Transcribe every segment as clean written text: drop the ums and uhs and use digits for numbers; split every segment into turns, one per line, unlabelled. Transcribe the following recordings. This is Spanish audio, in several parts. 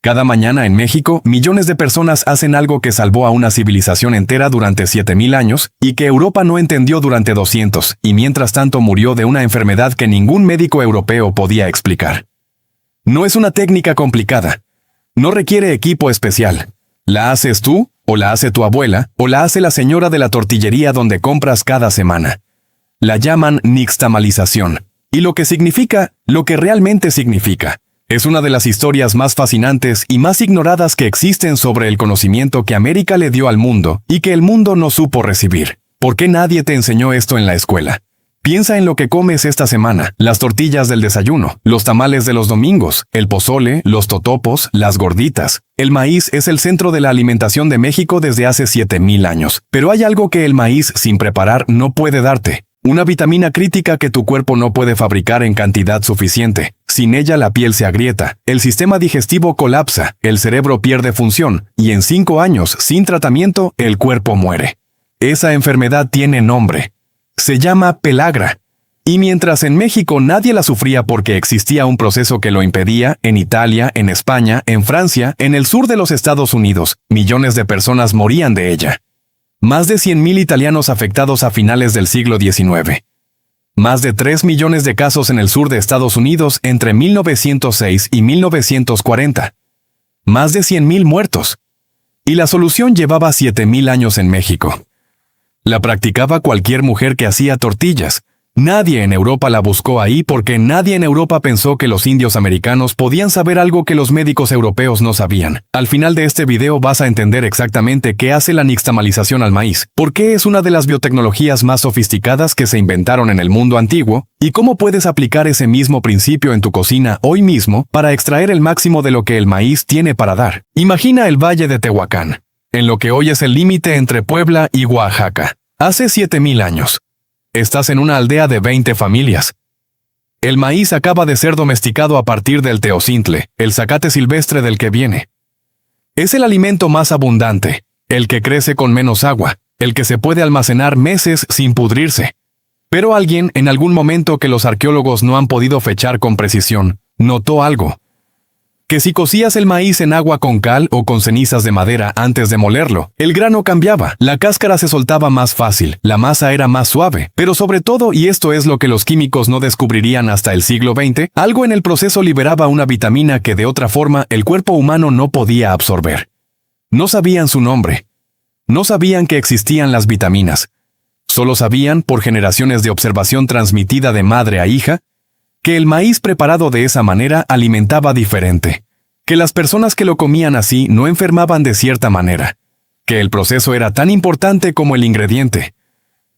Cada mañana en México, millones de personas hacen algo que salvó a una civilización entera durante 7000 años y que Europa no entendió durante 200, y mientras tanto murió de una enfermedad que ningún médico europeo podía explicar. No es una técnica complicada. No requiere equipo especial. ¿La haces tú, o la hace tu abuela, o la hace la señora de la tortillería donde compras cada semana? La llaman nixtamalización. Y lo que realmente significa. Es una de las historias más fascinantes y más ignoradas que existen sobre el conocimiento que América le dio al mundo y que el mundo no supo recibir. ¿Por qué nadie te enseñó esto en la escuela? Piensa en lo que comes esta semana, las tortillas del desayuno, los tamales de los domingos, el pozole, los totopos, las gorditas. El maíz es el centro de la alimentación de México desde hace 7000 años. Pero hay algo que el maíz sin preparar no puede darte. Una vitamina crítica que tu cuerpo no puede fabricar en cantidad suficiente. Sin ella la piel se agrieta, el sistema digestivo colapsa, el cerebro pierde función, y en 5 años, sin tratamiento, el cuerpo muere. Esa enfermedad tiene nombre. Se llama pelagra. Y mientras en México nadie la sufría porque existía un proceso que lo impedía, en Italia, en España, en Francia, en el sur de los Estados Unidos, millones de personas morían de ella. Más de 100.000 italianos afectados a finales del siglo XIX. Más de 3 millones de casos en el sur de Estados Unidos entre 1906 y 1940. Más de 100.000 muertos. Y la solución llevaba 7000 años en México. La practicaba cualquier mujer que hacía tortillas. Nadie en Europa la buscó ahí porque nadie en Europa pensó que los indios americanos podían saber algo que los médicos europeos no sabían. Al final de este video vas a entender exactamente qué hace la nixtamalización al maíz, por qué es una de las biotecnologías más sofisticadas que se inventaron en el mundo antiguo, y cómo puedes aplicar ese mismo principio en tu cocina hoy mismo para extraer el máximo de lo que el maíz tiene para dar. Imagina el Valle de Tehuacán, en lo que hoy es el límite entre Puebla y Oaxaca. Hace 7000 años. Estás en una aldea de 20 familias. El maíz acaba de ser domesticado a partir del teocintle, el zacate silvestre del que viene. Es el alimento más abundante, el que crece con menos agua, el que se puede almacenar meses sin pudrirse. Pero alguien, en algún momento que los arqueólogos no han podido fechar con precisión, notó algo. Que si cocías el maíz en agua con cal o con cenizas de madera antes de molerlo, el grano cambiaba, la cáscara se soltaba más fácil, la masa era más suave, pero sobre todo, y esto es lo que los químicos no descubrirían hasta el siglo XX, algo en el proceso liberaba una vitamina que de otra forma el cuerpo humano no podía absorber. No sabían su nombre. No sabían que existían las vitaminas. Solo sabían, por generaciones de observación transmitida de madre a hija, que el maíz preparado de esa manera alimentaba diferente, que las personas que lo comían así no enfermaban de cierta manera, que el proceso era tan importante como el ingrediente.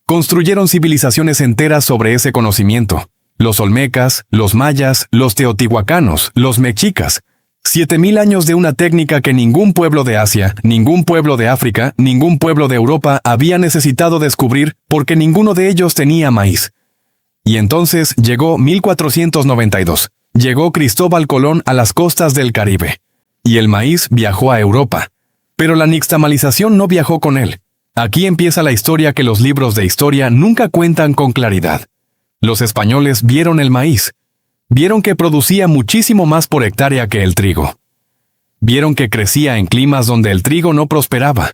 Construyeron civilizaciones enteras sobre ese conocimiento, los olmecas, los mayas, los teotihuacanos, los mexicas. 7000 años de una técnica que ningún pueblo de Asia, ningún pueblo de África, ningún pueblo de Europa había necesitado descubrir porque ninguno de ellos tenía maíz. Y entonces llegó 1492. Llegó Cristóbal Colón a las costas del Caribe. Y el maíz viajó a Europa. Pero la nixtamalización no viajó con él. Aquí empieza la historia que los libros de historia nunca cuentan con claridad. Los españoles vieron el maíz. Vieron que producía muchísimo más por hectárea que el trigo. Vieron que crecía en climas donde el trigo no prosperaba.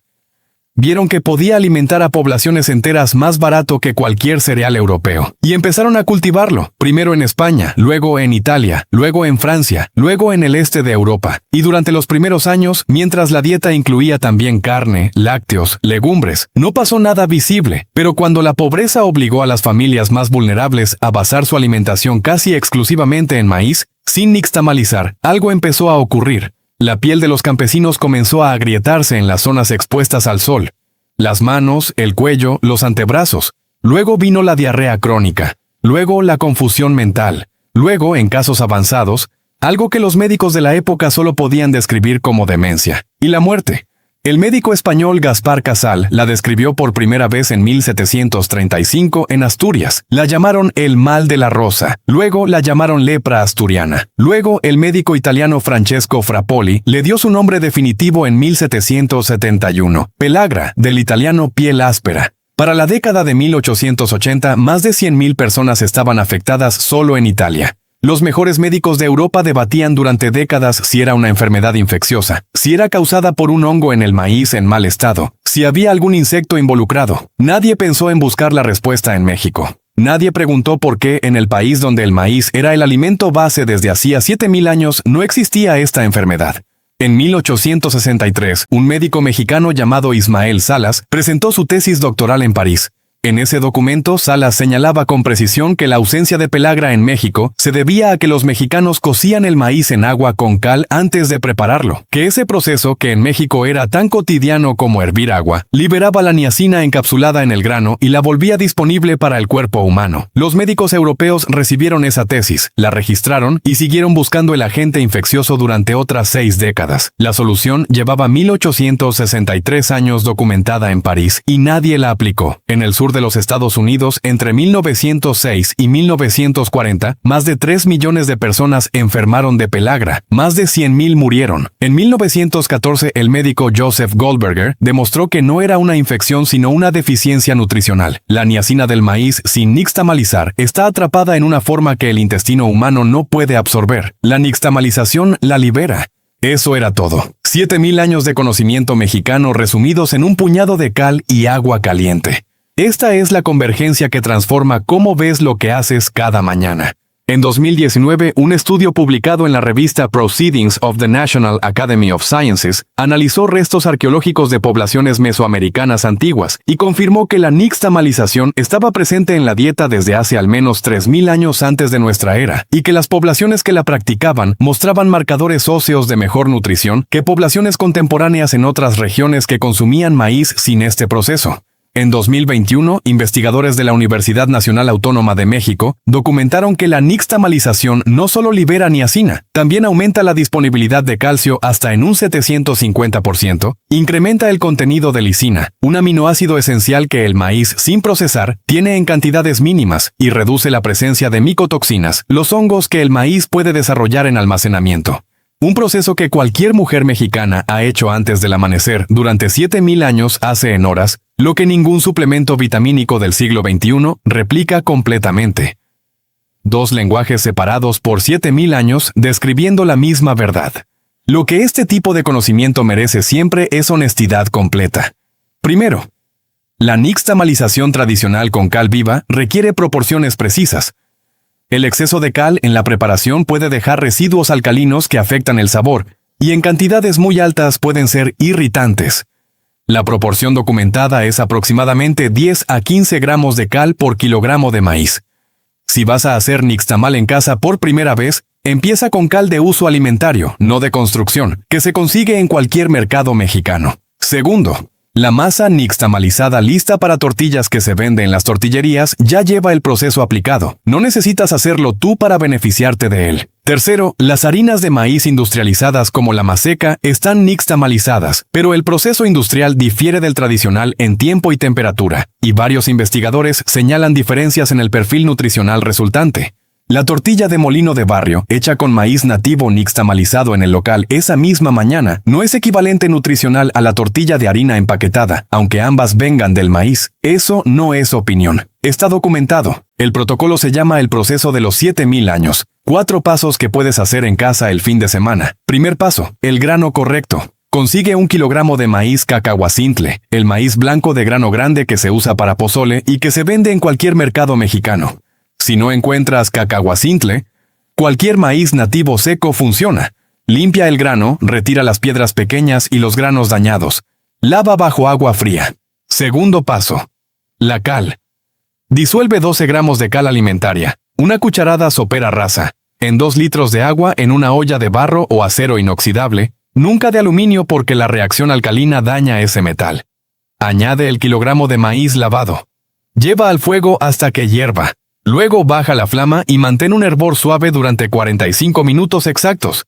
Vieron que podía alimentar a poblaciones enteras más barato que cualquier cereal europeo. Y empezaron a cultivarlo, primero en España, luego en Italia, luego en Francia, luego en el este de Europa. Y durante los primeros años, mientras la dieta incluía también carne, lácteos, legumbres, no pasó nada visible. Pero cuando la pobreza obligó a las familias más vulnerables a basar su alimentación casi exclusivamente en maíz, sin nixtamalizar, algo empezó a ocurrir. La piel de los campesinos comenzó a agrietarse en las zonas expuestas al sol. Las manos, el cuello, los antebrazos. Luego vino la diarrea crónica. Luego la confusión mental. Luego, en casos avanzados, algo que los médicos de la época solo podían describir como demencia. Y la muerte. El médico español Gaspar Casal la describió por primera vez en 1735 en Asturias. La llamaron el mal de la rosa. Luego la llamaron lepra asturiana. Luego el médico italiano Francesco Frappoli le dio su nombre definitivo en 1771. Pelagra, del italiano piel áspera. Para la década de 1880, más de 100.000 personas estaban afectadas solo en Italia. Los mejores médicos de Europa debatían durante décadas si era una enfermedad infecciosa, si era causada por un hongo en el maíz en mal estado, si había algún insecto involucrado. Nadie pensó en buscar la respuesta en México. Nadie preguntó por qué en el país donde el maíz era el alimento base desde hacía 7000 años no existía esta enfermedad. En 1863, un médico mexicano llamado Ismael Salas presentó su tesis doctoral en París. En ese documento, Salas señalaba con precisión que la ausencia de pelagra en México se debía a que los mexicanos cocían el maíz en agua con cal antes de prepararlo, que ese proceso, que en México era tan cotidiano como hervir agua, liberaba la niacina encapsulada en el grano y la volvía disponible para el cuerpo humano. Los médicos europeos recibieron esa tesis, la registraron y siguieron buscando el agente infeccioso durante otras 6 décadas. La solución llevaba 1863 años documentada en París y nadie la aplicó. En el sur de los Estados Unidos, entre 1906 y 1940, más de 3 millones de personas enfermaron de pelagra, más de 100,000 murieron. En 1914, el médico Joseph Goldberger demostró que no era una infección sino una deficiencia nutricional. La niacina del maíz, sin nixtamalizar, está atrapada en una forma que el intestino humano no puede absorber. La nixtamalización la libera. Eso era todo. 7000 años de conocimiento mexicano resumidos en un puñado de cal y agua caliente. Esta es la convergencia que transforma cómo ves lo que haces cada mañana. En 2019, un estudio publicado en la revista Proceedings of the National Academy of Sciences analizó restos arqueológicos de poblaciones mesoamericanas antiguas y confirmó que la nixtamalización estaba presente en la dieta desde hace al menos 3000 años antes de nuestra era, y que las poblaciones que la practicaban mostraban marcadores óseos de mejor nutrición que poblaciones contemporáneas en otras regiones que consumían maíz sin este proceso. En 2021, investigadores de la Universidad Nacional Autónoma de México documentaron que la nixtamalización no solo libera niacina, también aumenta la disponibilidad de calcio hasta en un 750%, incrementa el contenido de lisina, un aminoácido esencial que el maíz, sin procesar, tiene en cantidades mínimas y reduce la presencia de micotoxinas, los hongos que el maíz puede desarrollar en almacenamiento. Un proceso que cualquier mujer mexicana ha hecho antes del amanecer durante 7000 años hace en horas, lo que ningún suplemento vitamínico del siglo XXI replica completamente. 2 lenguajes separados por 7000 años describiendo la misma verdad. Lo que este tipo de conocimiento merece siempre es honestidad completa. Primero, la nixtamalización tradicional con cal viva requiere proporciones precisas. El exceso de cal en la preparación puede dejar residuos alcalinos que afectan el sabor, y en cantidades muy altas pueden ser irritantes. La proporción documentada es aproximadamente 10 a 15 gramos de cal por kilogramo de maíz. Si vas a hacer nixtamal en casa por primera vez, empieza con cal de uso alimentario, no de construcción, que se consigue en cualquier mercado mexicano. Segundo, la masa nixtamalizada lista para tortillas que se vende en las tortillerías ya lleva el proceso aplicado. No necesitas hacerlo tú para beneficiarte de él. Tercero, las harinas de maíz industrializadas como la maseca están nixtamalizadas, pero el proceso industrial difiere del tradicional en tiempo y temperatura, y varios investigadores señalan diferencias en el perfil nutricional resultante. La tortilla de molino de barrio, hecha con maíz nativo nixtamalizado en el local esa misma mañana, no es equivalente nutricional a la tortilla de harina empaquetada, aunque ambas vengan del maíz. Eso no es opinión. Está documentado. El protocolo se llama el proceso de los 7000 años. 4 pasos que puedes hacer en casa el fin de semana. Primer paso, el grano correcto. Consigue 1 kilogramo de maíz cacahuacintle, el maíz blanco de grano grande que se usa para pozole y que se vende en cualquier mercado mexicano. Si no encuentras cacahuacintle, cualquier maíz nativo seco funciona. Limpia el grano, retira las piedras pequeñas y los granos dañados. Lava bajo agua fría. Segundo paso. La cal. Disuelve 12 gramos de cal alimentaria, 1 cucharada sopera rasa, en 2 litros de agua en una olla de barro o acero inoxidable, nunca de aluminio porque la reacción alcalina daña ese metal. Añade el kilogramo de maíz lavado. Lleva al fuego hasta que hierva. Luego baja la flama y mantén un hervor suave durante 45 minutos exactos.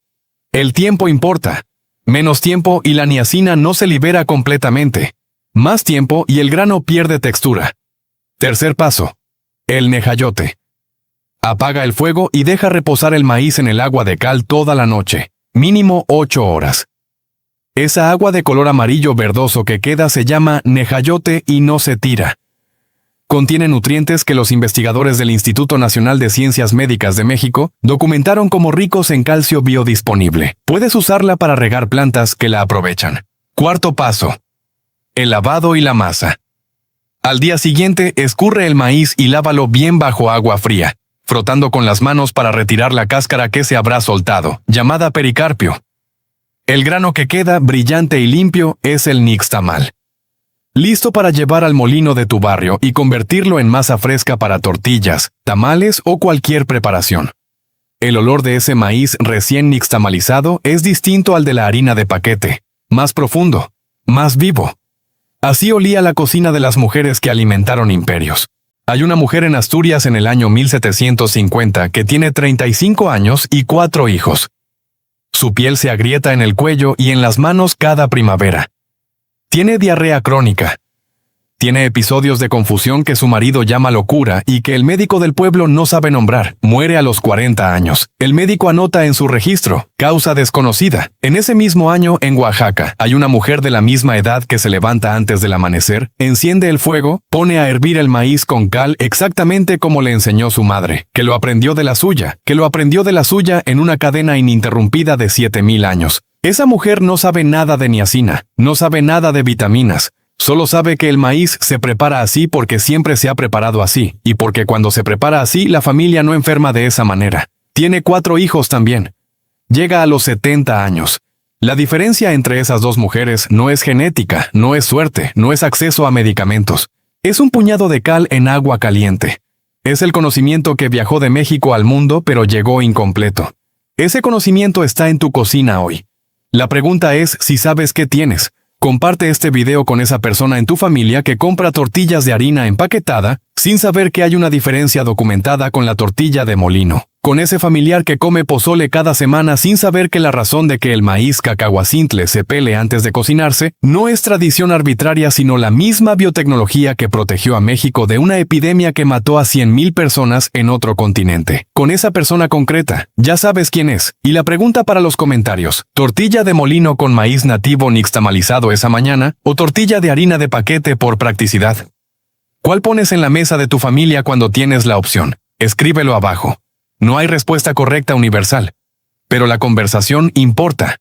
El tiempo importa. Menos tiempo y la niacina no se libera completamente. Más tiempo y el grano pierde textura. Tercer paso. El nejayote. Apaga el fuego y deja reposar el maíz en el agua de cal toda la noche, mínimo 8 horas. Esa agua de color amarillo verdoso que queda se llama nejayote y no se tira. Contiene nutrientes que los investigadores del Instituto Nacional de Ciencias Médicas de México documentaron como ricos en calcio biodisponible. Puedes usarla para regar plantas que la aprovechan. Cuarto paso: el lavado y la masa. Al día siguiente, escurre el maíz y lávalo bien bajo agua fría, frotando con las manos para retirar la cáscara que se habrá soltado, llamada pericarpio. El grano que queda brillante y limpio es el nixtamal. Listo para llevar al molino de tu barrio y convertirlo en masa fresca para tortillas, tamales o cualquier preparación. El olor de ese maíz recién nixtamalizado es distinto al de la harina de paquete, más profundo, más vivo. Así olía la cocina de las mujeres que alimentaron imperios. Hay una mujer en Asturias en el año 1750 que tiene 35 años y 4 hijos. Su piel se agrieta en el cuello y en las manos cada primavera. Tiene diarrea crónica. Tiene episodios de confusión que su marido llama locura y que el médico del pueblo no sabe nombrar. Muere a los 40 años. El médico anota en su registro: causa desconocida. En ese mismo año, en Oaxaca, hay una mujer de la misma edad que se levanta antes del amanecer, enciende el fuego, pone a hervir el maíz con cal exactamente como le enseñó su madre, que lo aprendió de la suya en una cadena ininterrumpida de 7000 años. Esa mujer no sabe nada de niacina, no sabe nada de vitaminas. Solo sabe que el maíz se prepara así porque siempre se ha preparado así, y porque cuando se prepara así la familia no enferma de esa manera. Tiene 4 hijos también. Llega a los 70 años. La diferencia entre esas dos mujeres no es genética, no es suerte, no es acceso a medicamentos. Es un puñado de cal en agua caliente. Es el conocimiento que viajó de México al mundo pero llegó incompleto. Ese conocimiento está en tu cocina hoy. La pregunta es si sabes qué tienes. Comparte este video con esa persona en tu familia que compra tortillas de harina empaquetada sin saber que hay una diferencia documentada con la tortilla de molino. Con ese familiar que come pozole cada semana sin saber que la razón de que el maíz cacahuacintle se pele antes de cocinarse no es tradición arbitraria sino la misma biotecnología que protegió a México de una epidemia que mató a 100,000 personas en otro continente. Con esa persona concreta, ya sabes quién es. Y la pregunta para los comentarios: ¿tortilla de molino con maíz nativo nixtamalizado esa mañana o tortilla de harina de paquete por practicidad? ¿Cuál pones en la mesa de tu familia cuando tienes la opción? Escríbelo abajo. No hay respuesta correcta universal, pero la conversación importa.